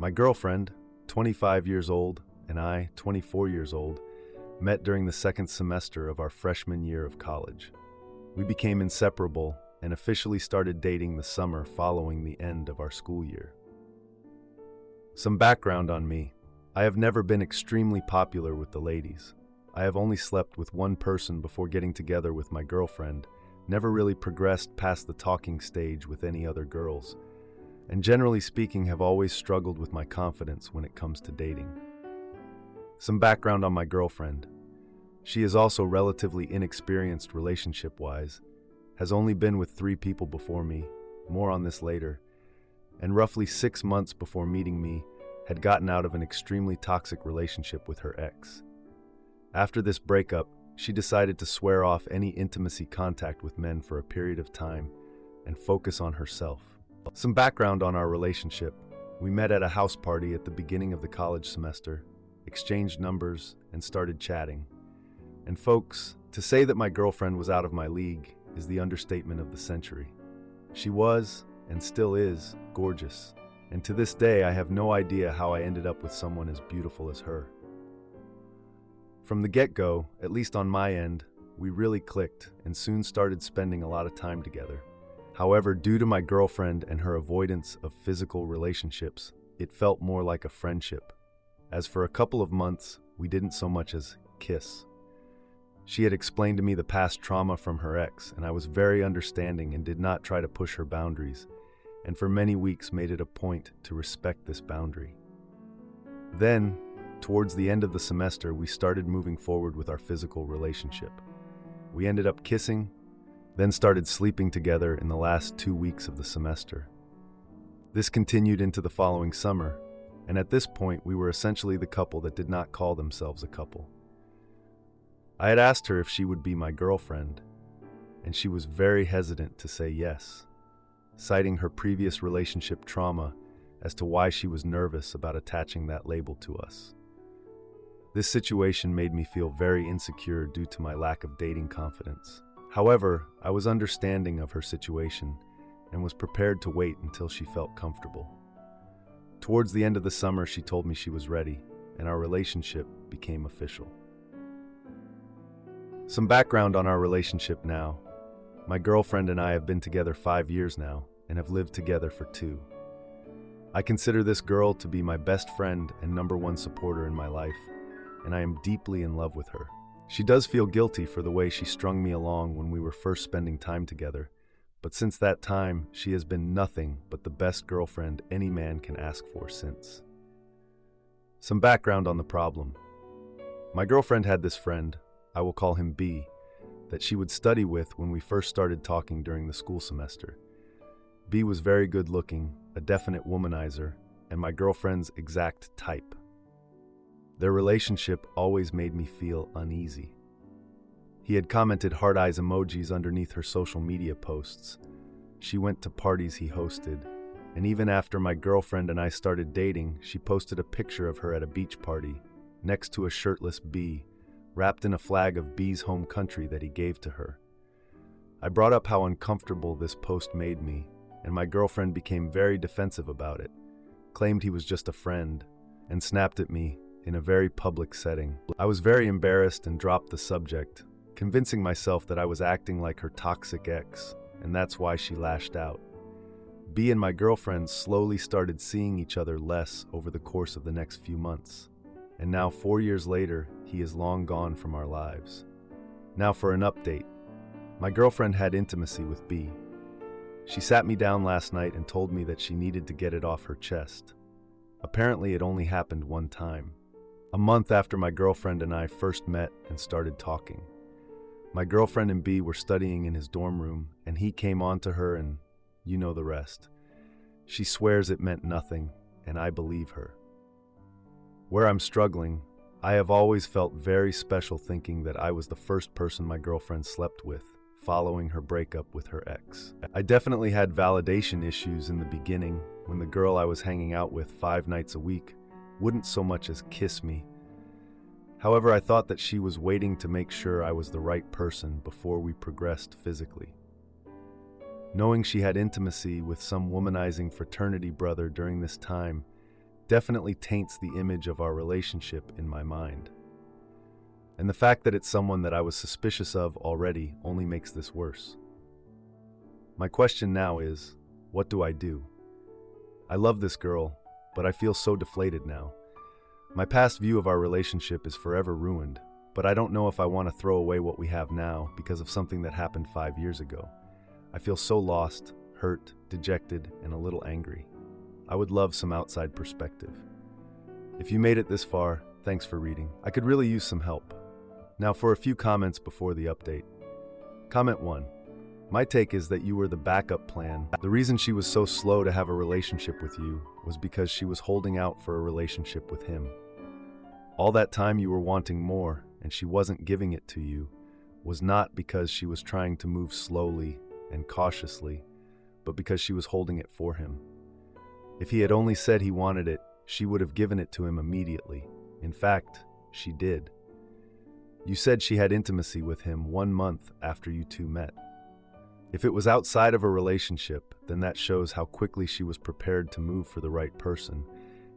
My girlfriend, 25 years old, and I, 24 years old, met during the second semester of our freshman year of college. We became inseparable and officially started dating the summer following the end of our school year. Some background on me. I have never been extremely popular with the ladies. I have only slept with one person before getting together with my girlfriend, never really progressed past the talking stage with any other girls, and generally speaking have always struggled with my confidence when it comes to dating. Some background on my girlfriend. She is also relatively inexperienced relationship-wise, has only been with 3 people before me, more on this later, and roughly 6 months before meeting me, had gotten out of an extremely toxic relationship with her ex. After this breakup, she decided to swear off any intimacy contact with men for a period of time and focus on herself. Some background on our relationship. We met at a house party at the beginning of the college semester, exchanged numbers, and started chatting. And folks, to say that my girlfriend was out of my league is the understatement of the century. She was, and still is, gorgeous, and to this day I have no idea how I ended up with someone as beautiful as her. From the get-go, at least on my end, we really clicked and soon started spending a lot of time together. However, due to my girlfriend and her avoidance of physical relationships, it felt more like a friendship. As for a couple of months, we didn't so much as kiss. She had explained to me the past trauma from her ex, and I was very understanding and did not try to push her boundaries, and for many weeks made it a point to respect this boundary. Then, towards the end of the semester, we started moving forward with our physical relationship. We ended up kissing, then started sleeping together in the last 2 weeks of the semester. This continued into the following summer, and at this point we were essentially the couple that did not call themselves a couple. I had asked her if she would be my girlfriend, and she was very hesitant to say yes, citing her previous relationship trauma as to why she was nervous about attaching that label to us. This situation made me feel very insecure due to my lack of dating confidence. However, I was understanding of her situation and was prepared to wait until she felt comfortable. Towards the end of the summer, she told me she was ready, and our relationship became official. Some background on our relationship now. My girlfriend and I have been together 5 years now and have lived together for 2. I consider this girl to be my best friend and #1 supporter in my life, and I am deeply in love with her. She does feel guilty for the way she strung me along when we were first spending time together, but since that time, she has been nothing but the best girlfriend any man can ask for since. Some background on the problem. My girlfriend had this friend, I will call him B, that she would study with when we first started talking during the school semester. B was very good looking, a definite womanizer, and my girlfriend's exact type. Their relationship always made me feel uneasy. He had commented heart eyes emojis underneath her social media posts. She went to parties he hosted, and even after my girlfriend and I started dating, she posted a picture of her at a beach party, next to a shirtless B, wrapped in a flag of B's home country that he gave to her. I brought up how uncomfortable this post made me, and my girlfriend became very defensive about it, claimed he was just a friend, and snapped at me in a very public setting. I was very embarrassed and dropped the subject, convincing myself that I was acting like her toxic ex, and that's why she lashed out. B and my girlfriend slowly started seeing each other less over the course of the next few months, and now 4 years later, he is long gone from our lives. Now for an update. My girlfriend had intimacy with B. She sat me down last night and told me that she needed to get it off her chest. Apparently it only happened one time, a month after my girlfriend and I first met and started talking. My girlfriend and B were studying in his dorm room, and he came on to her, and you know the rest. She swears it meant nothing, and I believe her. Where I'm struggling, I have always felt very special thinking that I was the first person my girlfriend slept with, following her breakup with her ex. I definitely had validation issues in the beginning when the girl I was hanging out with 5 nights a week wouldn't so much as kiss me. However, I thought that she was waiting to make sure I was the right person before we progressed physically. Knowing she had intimacy with some womanizing fraternity brother during this time definitely taints the image of our relationship in my mind. And the fact that it's someone that I was suspicious of already only makes this worse. My question now is, what do I do? I love this girl, but I feel so deflated now. My past view of our relationship is forever ruined, but I don't know if I want to throw away what we have now because of something that happened 5 years ago. I feel so lost, hurt, dejected, and a little angry. I would love some outside perspective. If you made it this far, thanks for reading. I could really use some help. Now for a few comments before the update. Comment 1. My take is that you were the backup plan. The reason she was so slow to have a relationship with you was because she was holding out for a relationship with him. All that time you were wanting more and she wasn't giving it to you was not because she was trying to move slowly and cautiously, but because she was holding it for him. If he had only said he wanted it, she would have given it to him immediately. In fact, she did. You said she had intimacy with him 1 month after you two met. If it was outside of a relationship, then that shows how quickly she was prepared to move for the right person,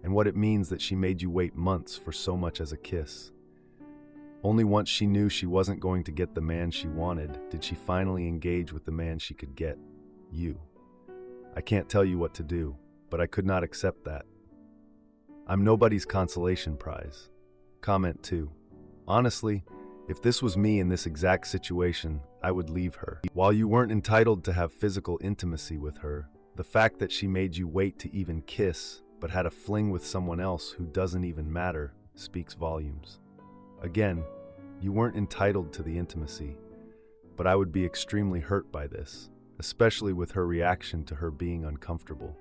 and what it means that she made you wait months for so much as a kiss. Only once she knew she wasn't going to get the man she wanted did she finally engage with the man she could get, you. I can't tell you what to do, but I could not accept that. I'm nobody's consolation prize. Comment 2. Honestly, if this was me in this exact situation, I would leave her. While you weren't entitled to have physical intimacy with her, the fact that she made you wait to even kiss, but had a fling with someone else who doesn't even matter, speaks volumes. Again, you weren't entitled to the intimacy, but I would be extremely hurt by this, especially with her reaction to her being uncomfortable.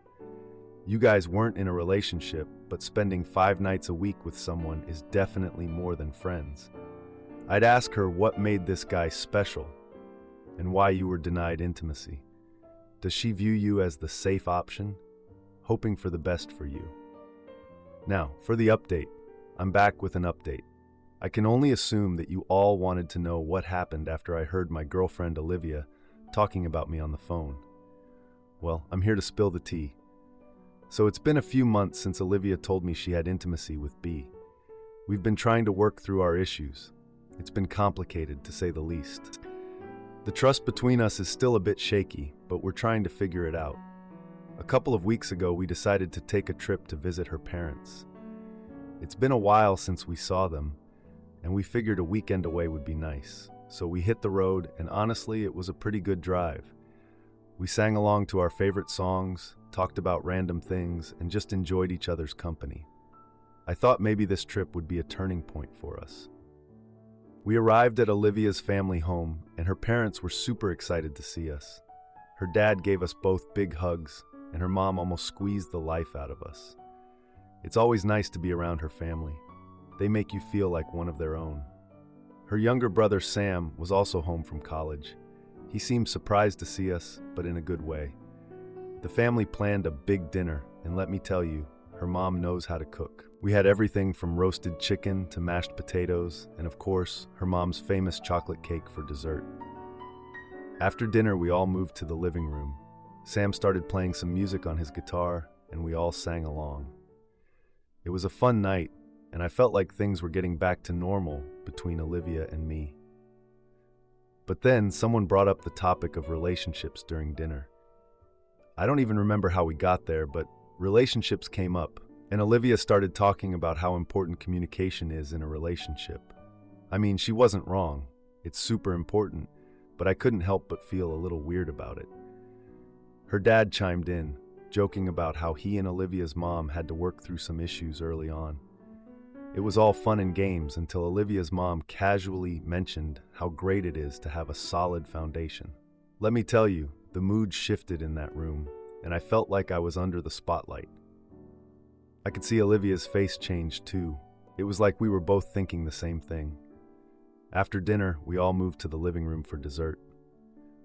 You guys weren't in a relationship, but spending 5 nights a week with someone is definitely more than friends. I'd ask her what made this guy special and why you were denied intimacy. Does she view you as the safe option, hoping for the best for you? Now, for the update. I'm back with an update. I can only assume that you all wanted to know what happened after I heard my girlfriend Olivia talking about me on the phone. Well, I'm here to spill the tea. So it's been a few months since Olivia told me she had intimacy with B. We've been trying to work through our issues. It's been complicated, to say the least. The trust between us is still a bit shaky, but we're trying to figure it out. A couple of weeks ago, we decided to take a trip to visit her parents. It's been a while since we saw them, and we figured a weekend away would be nice. So we hit the road, and honestly, it was a pretty good drive. We sang along to our favorite songs, talked about random things, and just enjoyed each other's company. I thought maybe this trip would be a turning point for us. We arrived at Olivia's family home, and her parents were super excited to see us. Her dad gave us both big hugs, and her mom almost squeezed the life out of us. It's always nice to be around her family. They make you feel like one of their own. Her younger brother Sam was also home from college. He seemed surprised to see us, but in a good way. The family planned a big dinner, and let me tell you, her mom knows how to cook. We had everything from roasted chicken to mashed potatoes, and of course, her mom's famous chocolate cake for dessert. After dinner, we all moved to the living room. Sam started playing some music on his guitar, and we all sang along. It was a fun night, and I felt like things were getting back to normal between Olivia and me. But then, someone brought up the topic of relationships during dinner. I don't even remember how we got there, but relationships came up, and Olivia started talking about how important communication is in a relationship. I mean, she wasn't wrong. It's super important, but I couldn't help but feel a little weird about it. Her dad chimed in, joking about how he and Olivia's mom had to work through some issues early on. It was all fun and games until Olivia's mom casually mentioned how great it is to have a solid foundation. Let me tell you, the mood shifted in that room, and I felt like I was under the spotlight. I could see Olivia's face change too. It was like we were both thinking the same thing. After dinner, we all moved to the living room for dessert.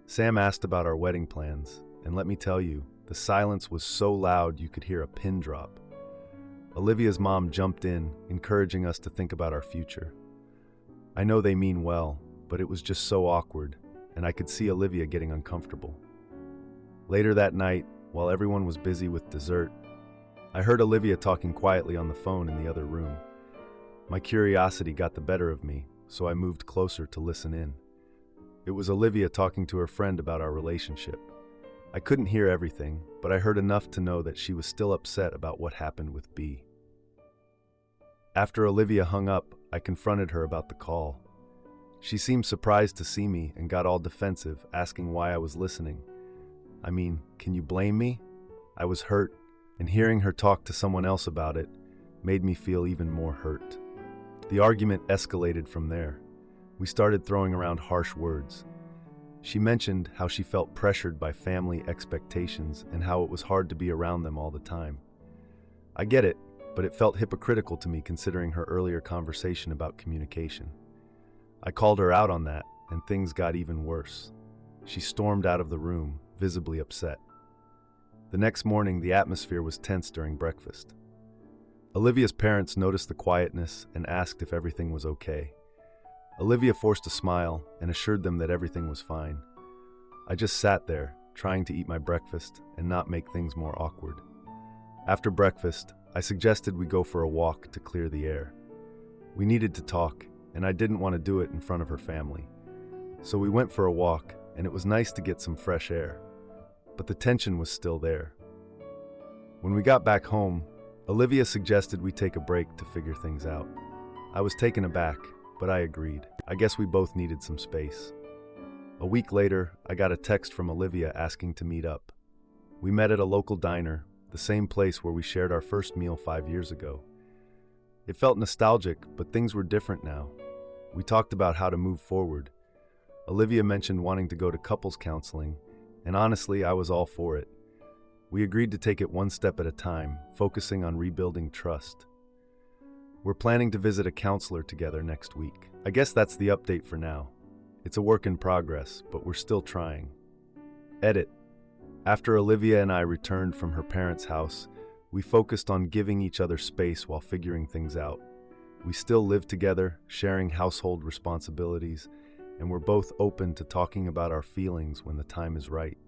Sam asked about our wedding plans, and let me tell you, the silence was so loud you could hear a pin drop. Olivia's mom jumped in, encouraging us to think about our future. I know they mean well, but it was just so awkward, and I could see Olivia getting uncomfortable. Later that night, while everyone was busy with dessert, I heard Olivia talking quietly on the phone in the other room. My curiosity got the better of me, so I moved closer to listen in. It was Olivia talking to her friend about our relationship. I couldn't hear everything, but I heard enough to know that she was still upset about what happened with B. After Olivia hung up, I confronted her about the call. She seemed surprised to see me and got all defensive, asking why I was listening. I mean, can you blame me? I was hurt, and hearing her talk to someone else about it made me feel even more hurt. The argument escalated from there. We started throwing around harsh words. She mentioned how she felt pressured by family expectations and how it was hard to be around them all the time. I get it, but it felt hypocritical to me considering her earlier conversation about communication. I called her out on that, and things got even worse. She stormed out of the room, visibly upset. The next morning, the atmosphere was tense during breakfast. Olivia's parents noticed the quietness and asked if everything was okay. Olivia forced a smile and assured them that everything was fine. I just sat there, trying to eat my breakfast and not make things more awkward. After breakfast, I suggested we go for a walk to clear the air. We needed to talk, and I didn't want to do it in front of her family. So we went for a walk, and it was nice to get some fresh air. But the tension was still there. When we got back home, Olivia suggested we take a break to figure things out. I was taken aback, but I agreed. I guess we both needed some space. A week later, I got a text from Olivia asking to meet up. We met at a local diner, the same place where we shared our first meal 5 years ago. It felt nostalgic, but things were different now. We talked about how to move forward. Olivia mentioned wanting to go to couples counseling, and honestly, I was all for it. We agreed to take it one step at a time, focusing on rebuilding trust. We're planning to visit a counselor together next week. I guess that's the update for now. It's a work in progress, but we're still trying. Edit. After Olivia and I returned from her parents' house, we focused on giving each other space while figuring things out. We still live together, sharing household responsibilities, and we're both open to talking about our feelings when the time is right.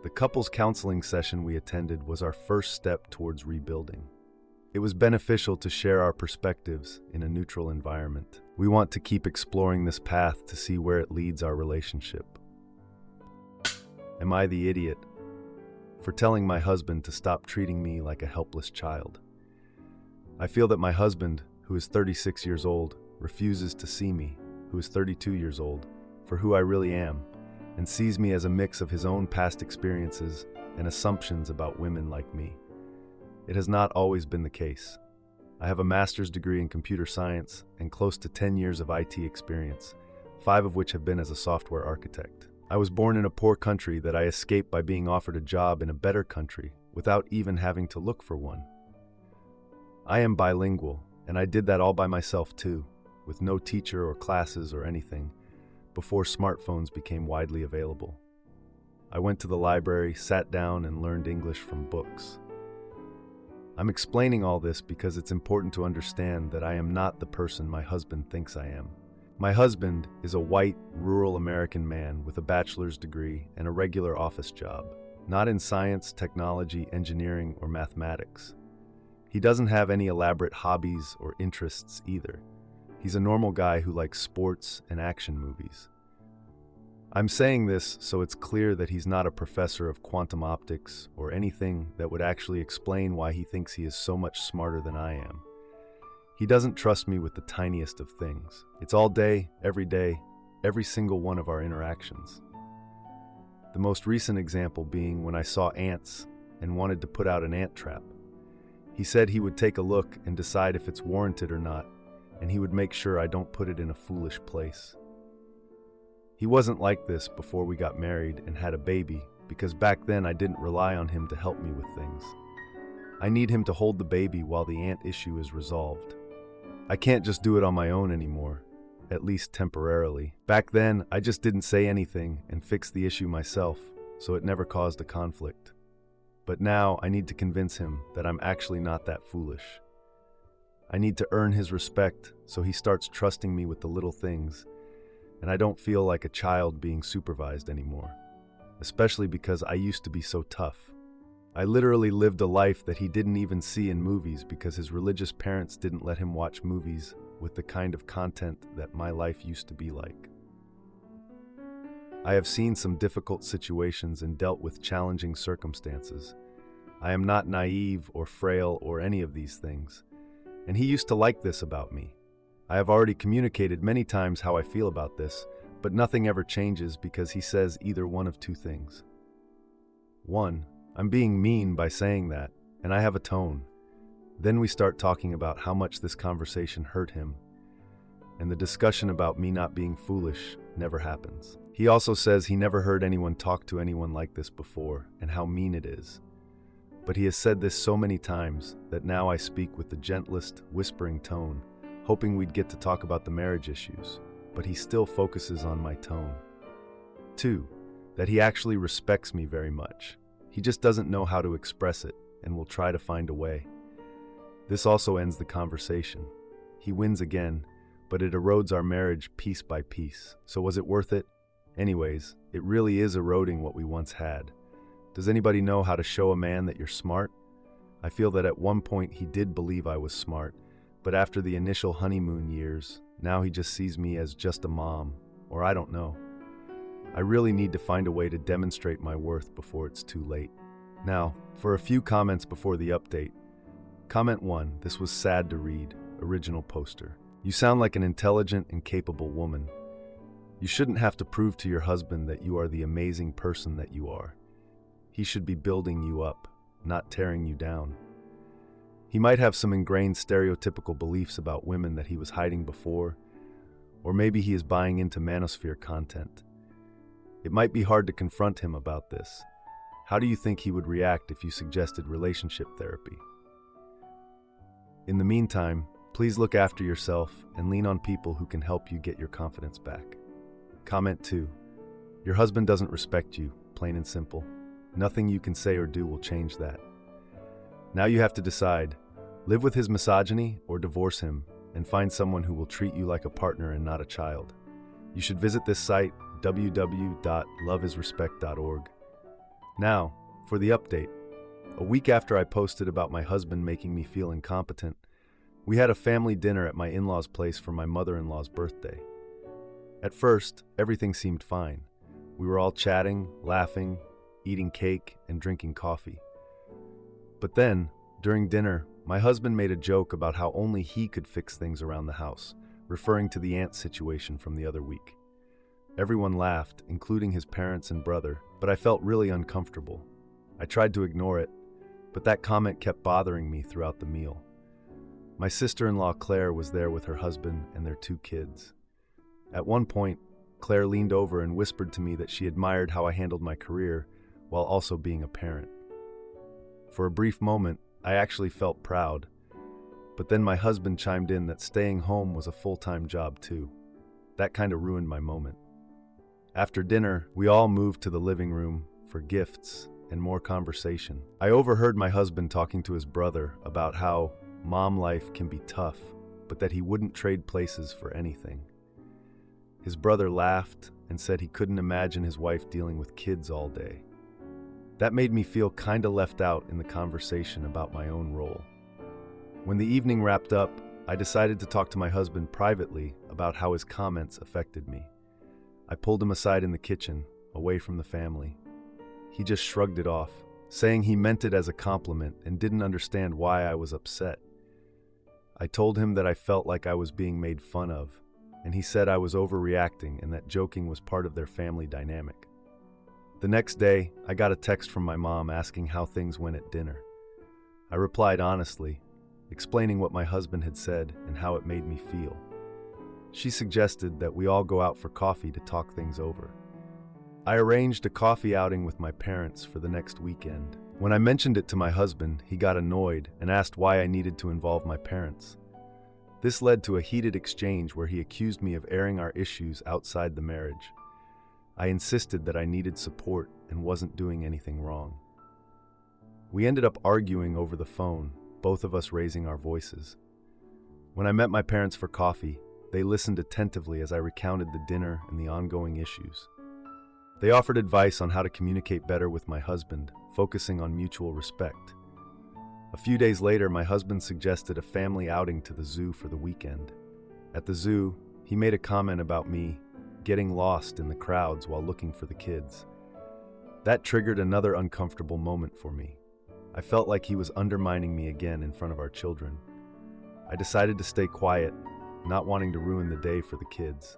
The couples counseling session we attended was our first step towards rebuilding. It was beneficial to share our perspectives in a neutral environment. We want to keep exploring this path to see where it leads our relationship. Am I the idiot for telling my husband to stop treating me like a helpless child? I feel that my husband, who is 36 years old, refuses to see me, who is 32 years old, for who I really am, and sees me as a mix of his own past experiences and assumptions about women like me. It has not always been the case. I have a master's degree in computer science and close to 10 years of IT experience, 5 of which have been as a software architect. I was born in a poor country that I escaped by being offered a job in a better country without even having to look for one. I am bilingual, and I did that all by myself too, with no teacher or classes or anything, before smartphones became widely available. I went to the library, sat down, and learned English from books. I'm explaining all this because it's important to understand that I am not the person my husband thinks I am. My husband is a white, rural American man with a bachelor's degree and a regular office job, not in science, technology, engineering, or mathematics. He doesn't have any elaborate hobbies or interests either. He's a normal guy who likes sports and action movies. I'm saying this so it's clear that he's not a professor of quantum optics or anything that would actually explain why he thinks he is so much smarter than I am. He doesn't trust me with the tiniest of things. It's all day, every single one of our interactions. The most recent example being when I saw ants and wanted to put out an ant trap. He said he would take a look and decide if it's warranted or not, and he would make sure I don't put it in a foolish place. He wasn't like this before we got married and had a baby, because back then I didn't rely on him to help me with things. I need him to hold the baby while the ant issue is resolved. I can't just do it on my own anymore, at least temporarily. Back then, I just didn't say anything and fixed the issue myself, so it never caused a conflict. But now I need to convince him that I'm actually not that foolish. I need to earn his respect so he starts trusting me with the little things, and I don't feel like a child being supervised anymore, especially because I used to be so tough. I literally lived a life that he didn't even see in movies because his religious parents didn't let him watch movies with the kind of content that my life used to be like. I have seen some difficult situations and dealt with challenging circumstances. I am not naive or frail or any of these things. And he used to like this about me. I have already communicated many times how I feel about this, but nothing ever changes because he says either one of two things. One, I'm being mean by saying that, and I have a tone. Then we start talking about how much this conversation hurt him, and the discussion about me not being foolish never happens. He also says he never heard anyone talk to anyone like this before, and how mean it is. But he has said this so many times that now I speak with the gentlest, whispering tone, hoping we'd get to talk about the marriage issues, but he still focuses on my tone. Two, that he actually respects me very much. He just doesn't know how to express it, and will try to find a way. This also ends the conversation. He wins again, but it erodes our marriage piece by piece. So was it worth it? Anyways, it really is eroding what we once had. Does anybody know how to show a man that you're smart? I feel that at one point he did believe I was smart, but after the initial honeymoon years, now he just sees me as just a mom, or I don't know. I really need to find a way to demonstrate my worth before it's too late. Now, for a few comments before the update. Comment 1, this was sad to read, original poster. You sound like an intelligent and capable woman. You shouldn't have to prove to your husband that you are the amazing person that you are. He should be building you up, not tearing you down. He might have some ingrained stereotypical beliefs about women that he was hiding before, or maybe he is buying into manosphere content. It might be hard to confront him about this. How do you think he would react if you suggested relationship therapy? In the meantime, please look after yourself and lean on people who can help you get your confidence back. Comment 2. Your husband doesn't respect you, plain and simple. Nothing you can say or do will change that. Now you have to decide, live with his misogyny or divorce him and find someone who will treat you like a partner and not a child. You should visit this site, www.loveisrespect.org. Now, for the update. A week after I posted about my husband making me feel incompetent, we had a family dinner at my in-laws' place for my mother-in-law's birthday. At first, everything seemed fine. We were all chatting, laughing, eating cake, and drinking coffee. But then, during dinner, my husband made a joke about how only he could fix things around the house, referring to the ant situation from the other week. Everyone laughed, including his parents and brother, but I felt really uncomfortable. I tried to ignore it, but that comment kept bothering me throughout the meal. My sister-in-law Claire was there with her husband and their 2 kids. At one point, Claire leaned over and whispered to me that she admired how I handled my career while also being a parent. For a brief moment, I actually felt proud, but then my husband chimed in that staying home was a full-time job too. That kind of ruined my moment. After dinner, we all moved to the living room for gifts and more conversation. I overheard my husband talking to his brother about how mom life can be tough, but that he wouldn't trade places for anything. His brother laughed and said he couldn't imagine his wife dealing with kids all day. That made me feel kinda left out in the conversation about my own role. When the evening wrapped up, I decided to talk to my husband privately about how his comments affected me. I pulled him aside in the kitchen, away from the family. He just shrugged it off, saying he meant it as a compliment and didn't understand why I was upset. I told him that I felt like I was being made fun of, and he said I was overreacting and that joking was part of their family dynamic. The next day, I got a text from my mom asking how things went at dinner. I replied honestly, explaining what my husband had said and how it made me feel. She suggested that we all go out for coffee to talk things over. I arranged a coffee outing with my parents for the next weekend. When I mentioned it to my husband, he got annoyed and asked why I needed to involve my parents. This led to a heated exchange where he accused me of airing our issues outside the marriage. I insisted that I needed support and wasn't doing anything wrong. We ended up arguing over the phone, both of us raising our voices. When I met my parents for coffee, they listened attentively as I recounted the dinner and the ongoing issues. They offered advice on how to communicate better with my husband, focusing on mutual respect. A few days later, my husband suggested a family outing to the zoo for the weekend. At the zoo, he made a comment about me getting lost in the crowds while looking for the kids. That triggered another uncomfortable moment for me. I felt like he was undermining me again in front of our children. I decided to stay quiet, not wanting to ruin the day for the kids.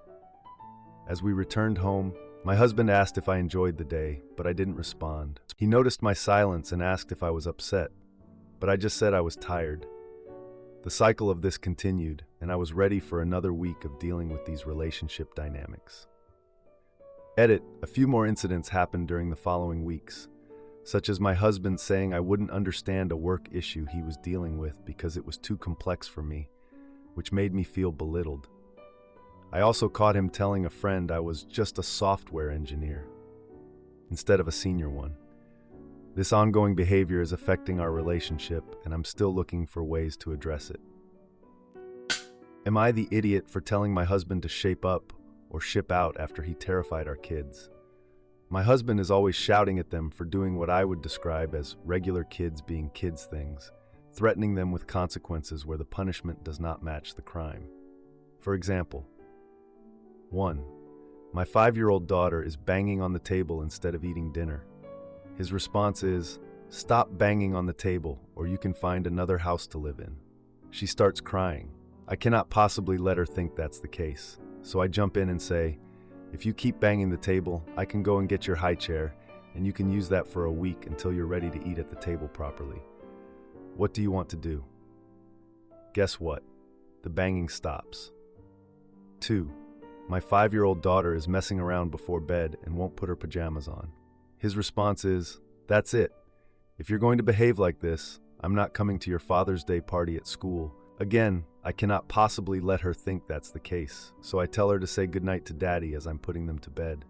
As we returned home, my husband asked if I enjoyed the day, but I didn't respond. He noticed my silence and asked if I was upset, but I just said I was tired. The cycle of this continued, and I was ready for another week of dealing with these relationship dynamics. Edit: a few more incidents happened during the following weeks, such as my husband saying I wouldn't understand a work issue he was dealing with because it was too complex for me, which made me feel belittled. I also caught him telling a friend I was just a software engineer instead of a senior one. This ongoing behavior is affecting our relationship, and I'm still looking for ways to address it. Am I the idiot for telling my husband to shape up or ship out after he terrified our kids? My husband is always shouting at them for doing what I would describe as regular kids being kids things, threatening them with consequences where the punishment does not match the crime. For example, 1. My 5-year-old daughter is banging on the table instead of eating dinner. His response is, "Stop banging on the table, or you can find another house to live in." She starts crying. I cannot possibly let her think that's the case, so I jump in and say, "If you keep banging the table, I can go and get your high chair, and you can use that for a week until you're ready to eat at the table properly. What do you want to do?" Guess what? The banging stops. 2. My 5-year-old daughter is messing around before bed and won't put her pajamas on. His response is, "That's it. If you're going to behave like this, I'm not coming to your Father's Day party at school." Again, I cannot possibly let her think that's the case, so I tell her to say goodnight to Daddy as I'm putting them to bed.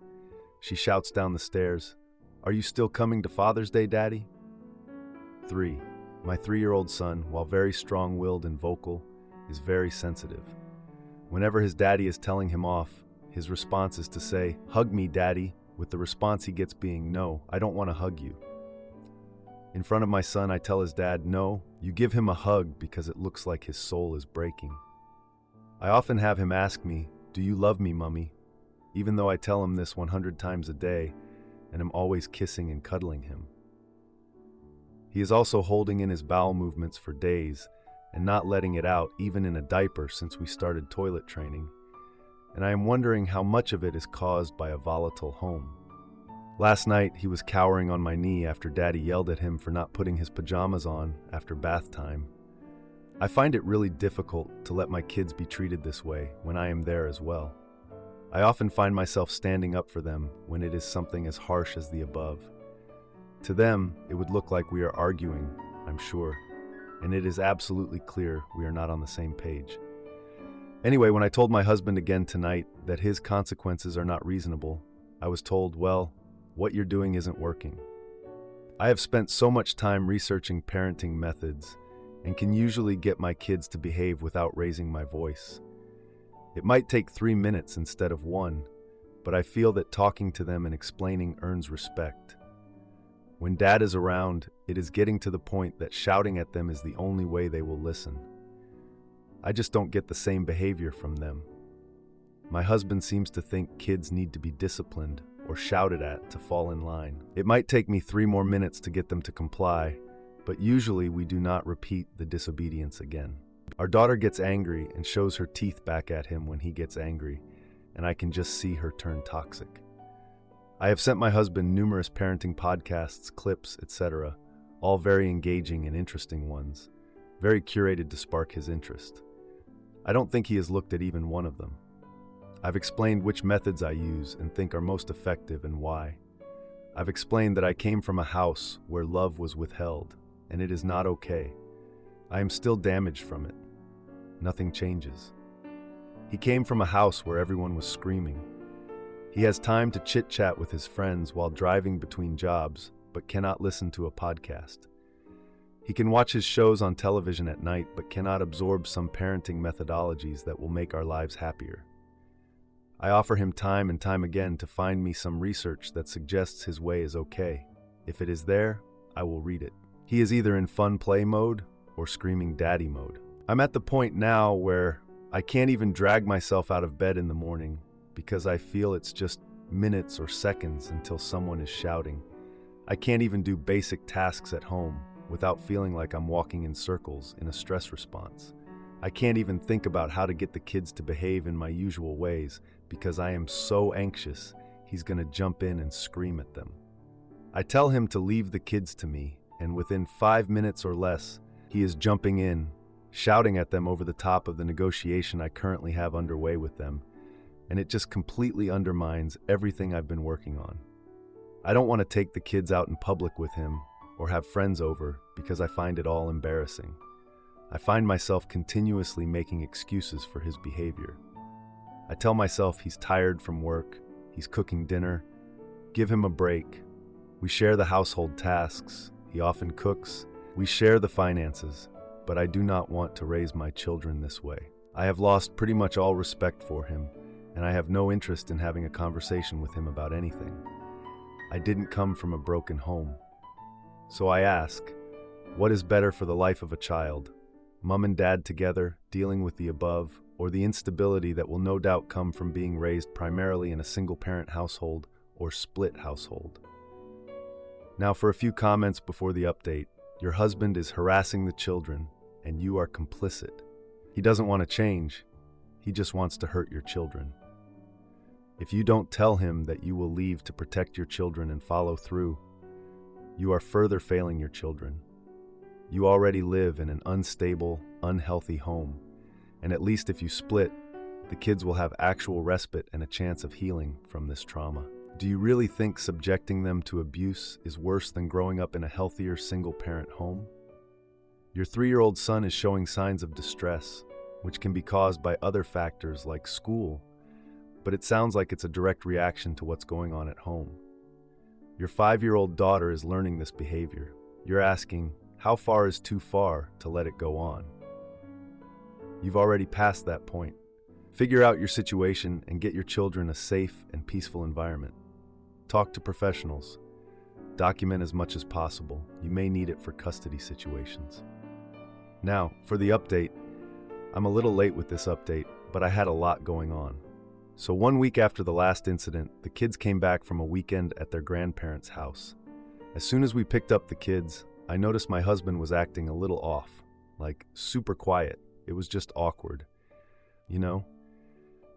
She shouts down the stairs, "Are you still coming to Father's Day, Daddy?" 3. My 3-year-old son, while very strong-willed and vocal, is very sensitive. Whenever his daddy is telling him off, his response is to say, "Hug me, Daddy," with the response he gets being, "No, I don't want to hug you." In front of my son, I tell his dad, "No, you give him a hug because it looks like his soul is breaking." I often have him ask me, "Do you love me, Mummy?" even though I tell him this 100 times a day, and am always kissing and cuddling him. He is also holding in his bowel movements for days and not letting it out even in a diaper since we started toilet training, and I am wondering how much of it is caused by a volatile home. Last night, he was cowering on my knee after Daddy yelled at him for not putting his pajamas on after bath time. I find it really difficult to let my kids be treated this way when I am there as well. I often find myself standing up for them when it is something as harsh as the above. To them, it would look like we are arguing, I'm sure, and it is absolutely clear we are not on the same page. Anyway, when I told my husband again tonight that his consequences are not reasonable, I was told, "Well, what you're doing isn't working." I have spent so much time researching parenting methods and can usually get my kids to behave without raising my voice. It might take 3 minutes instead of 1, but I feel that talking to them and explaining earns respect. When Dad is around, it is getting to the point that shouting at them is the only way they will listen. I just don't get the same behavior from them. My husband seems to think kids need to be disciplined or shouted at to fall in line. It might take me 3 more minutes to get them to comply, but usually we do not repeat the disobedience again. Our daughter gets angry and shows her teeth back at him when he gets angry, and I can just see her turn toxic. I have sent my husband numerous parenting podcasts, clips, etc., all very engaging and interesting ones, very curated to spark his interest. I don't think he has looked at even one of them. I've explained which methods I use and think are most effective and why. I've explained that I came from a house where love was withheld, and it is not okay. I am still damaged from it. Nothing changes. He came from a house where everyone was screaming. He has time to chit-chat with his friends while driving between jobs, but cannot listen to a podcast. He can watch his shows on television at night, but cannot absorb some parenting methodologies that will make our lives happier. I offer him time and time again to find me some research that suggests his way is okay. If it is there, I will read it. He is either in fun play mode or screaming daddy mode. I'm at the point now where I can't even drag myself out of bed in the morning because I feel it's just minutes or seconds until someone is shouting. I can't even do basic tasks at home without feeling like I'm walking in circles in a stress response. I can't even think about how to get the kids to behave in my usual ways because I am so anxious he's going to jump in and scream at them. I tell him to leave the kids to me, and within 5 minutes or less, he is jumping in, shouting at them over the top of the negotiation I currently have underway with them, and it just completely undermines everything I've been working on. I don't want to take the kids out in public with him or have friends over because I find it all embarrassing. I find myself continuously making excuses for his behavior. I tell myself he's tired from work, he's cooking dinner, give him a break. We share the household tasks, he often cooks, we share the finances, but I do not want to raise my children this way. I have lost pretty much all respect for him, and I have no interest in having a conversation with him about anything. I didn't come from a broken home. So I ask, what is better for the life of a child? Mom and dad together, dealing with the above, or the instability that will no doubt come from being raised primarily in a single-parent household or split household? Now for a few comments before the update. Your husband is harassing the children, and you are complicit. He doesn't want to change. He just wants to hurt your children. If you don't tell him that you will leave to protect your children and follow through, you are further failing your children. You already live in an unstable, unhealthy home, and at least if you split, the kids will have actual respite and a chance of healing from this trauma. Do you really think subjecting them to abuse is worse than growing up in a healthier single-parent home? Your 3-year-old son is showing signs of distress, which can be caused by other factors like school, but it sounds like it's a direct reaction to what's going on at home. Your 5-year-old daughter is learning this behavior. You're asking, how far is too far to let it go on? You've already passed that point. Figure out your situation and get your children a safe and peaceful environment. Talk to professionals. Document as much as possible. You may need it for custody situations. Now, for the update. I'm a little late with this update, but I had a lot going on. So 1 week after the last incident, the kids came back from a weekend at their grandparents' house. As soon as we picked up the kids, I noticed my husband was acting a little off, like super quiet. It was just awkward. You know,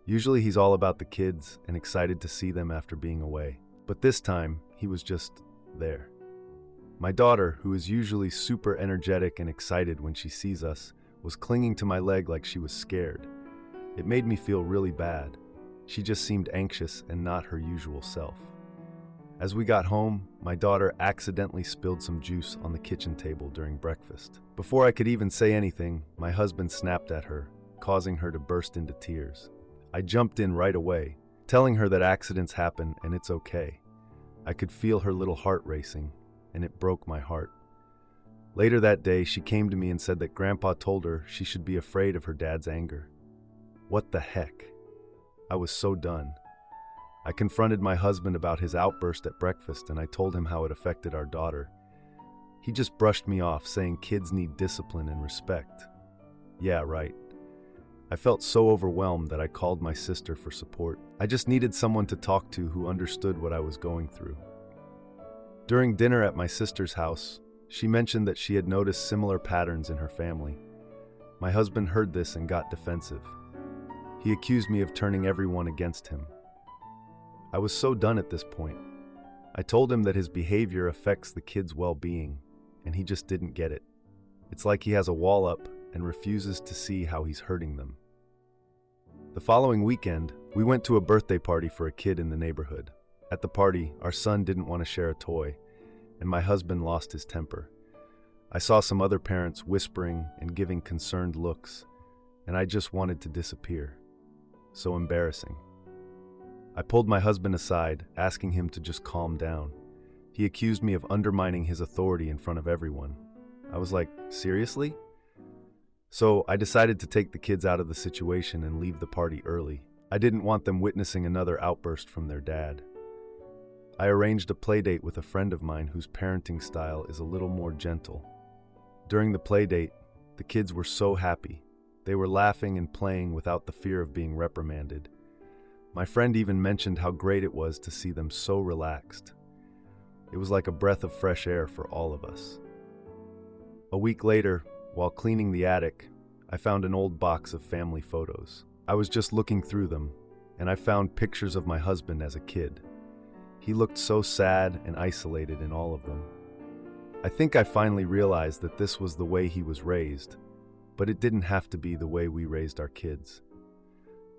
usually he's all about the kids and excited to see them after being away. But this time, he was just there. My daughter, who is usually super energetic and excited when she sees us, was clinging to my leg like she was scared. It made me feel really bad. She just seemed anxious and not her usual self. As we got home, my daughter accidentally spilled some juice on the kitchen table during breakfast. Before I could even say anything, my husband snapped at her, causing her to burst into tears. I jumped in right away, telling her that accidents happen and it's okay. I could feel her little heart racing, and it broke my heart. Later that day, she came to me and said that Grandpa told her she should be afraid of her dad's anger. What the heck? I was so done. I confronted my husband about his outburst at breakfast, and I told him how it affected our daughter. He just brushed me off, saying kids need discipline and respect. Yeah, right. I felt so overwhelmed that I called my sister for support. I just needed someone to talk to who understood what I was going through. During dinner at my sister's house, she mentioned that she had noticed similar patterns in her family. My husband heard this and got defensive. He accused me of turning everyone against him. I was so done at this point. I told him that his behavior affects the kids' well-being, and he just didn't get it. It's like he has a wall up and refuses to see how he's hurting them. The following weekend, we went to a birthday party for a kid in the neighborhood. At the party, our son didn't want to share a toy, and my husband lost his temper. I saw some other parents whispering and giving concerned looks, and I just wanted to disappear. So embarrassing. I pulled my husband aside, asking him to just calm down. He accused me of undermining his authority in front of everyone. I was like, seriously? So I decided to take the kids out of the situation and leave the party early. I didn't want them witnessing another outburst from their dad. I arranged a playdate with a friend of mine whose parenting style is a little more gentle. During the playdate, the kids were so happy. They were laughing and playing without the fear of being reprimanded. My friend even mentioned how great it was to see them so relaxed. It was like a breath of fresh air for all of us. A week later, while cleaning the attic, I found an old box of family photos. I was just looking through them, and I found pictures of my husband as a kid. He looked so sad and isolated in all of them. I think I finally realized that this was the way he was raised, but it didn't have to be the way we raised our kids.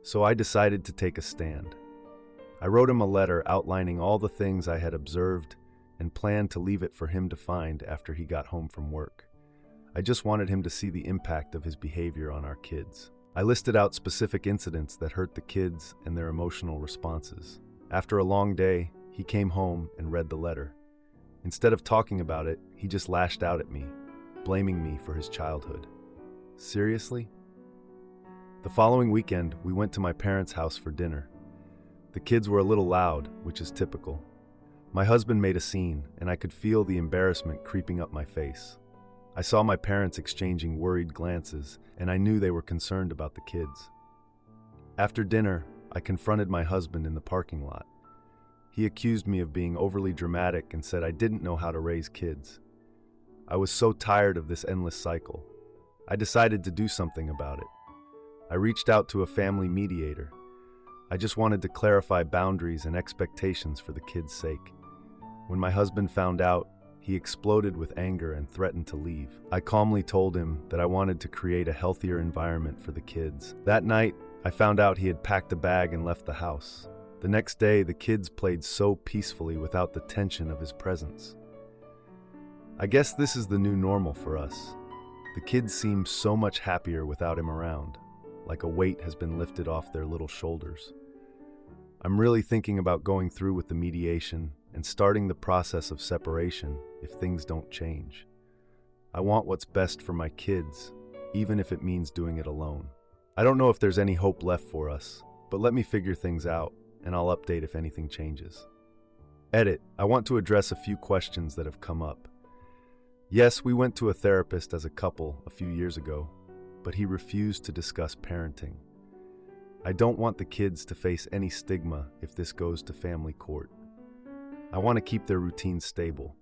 So I decided to take a stand. I wrote him a letter outlining all the things I had observed and planned to leave it for him to find after he got home from work. I just wanted him to see the impact of his behavior on our kids. I listed out specific incidents that hurt the kids and their emotional responses. After a long day, he came home and read the letter. Instead of talking about it, he just lashed out at me, blaming me for his childhood. Seriously? The following weekend, we went to my parents' house for dinner. The kids were a little loud, which is typical. My husband made a scene, and I could feel the embarrassment creeping up my face. I saw my parents exchanging worried glances, and I knew they were concerned about the kids. After dinner, I confronted my husband in the parking lot. He accused me of being overly dramatic and said I didn't know how to raise kids. I was so tired of this endless cycle. I decided to do something about it. I reached out to a family mediator. I just wanted to clarify boundaries and expectations for the kids' sake. When my husband found out, he exploded with anger and threatened to leave. I calmly told him that I wanted to create a healthier environment for the kids. That night, I found out he had packed a bag and left the house. The next day, the kids played so peacefully without the tension of his presence. I guess this is the new normal for us. The kids seem so much happier without him around, like a weight has been lifted off their little shoulders. I'm really thinking about going through with the mediation and starting the process of separation if things don't change. I want what's best for my kids, even if it means doing it alone. I don't know if there's any hope left for us, but let me figure things out, and I'll update if anything changes. Edit. I want to address a few questions that have come up. Yes, we went to a therapist as a couple a few years ago, but he refused to discuss parenting. I don't want the kids to face any stigma if this goes to family court. I want to keep their routines stable.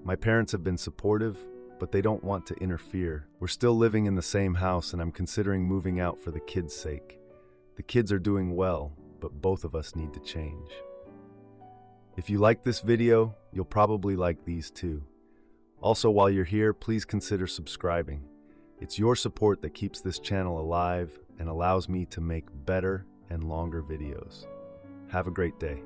My parents have been supportive, but they don't want to interfere. We're still living in the same house, and I'm considering moving out for the kids' sake. The kids are doing well, but both of us need to change. If you like this video, you'll probably like these too. Also, while you're here, please consider subscribing. It's your support that keeps this channel alive and allows me to make better and longer videos. Have a great day.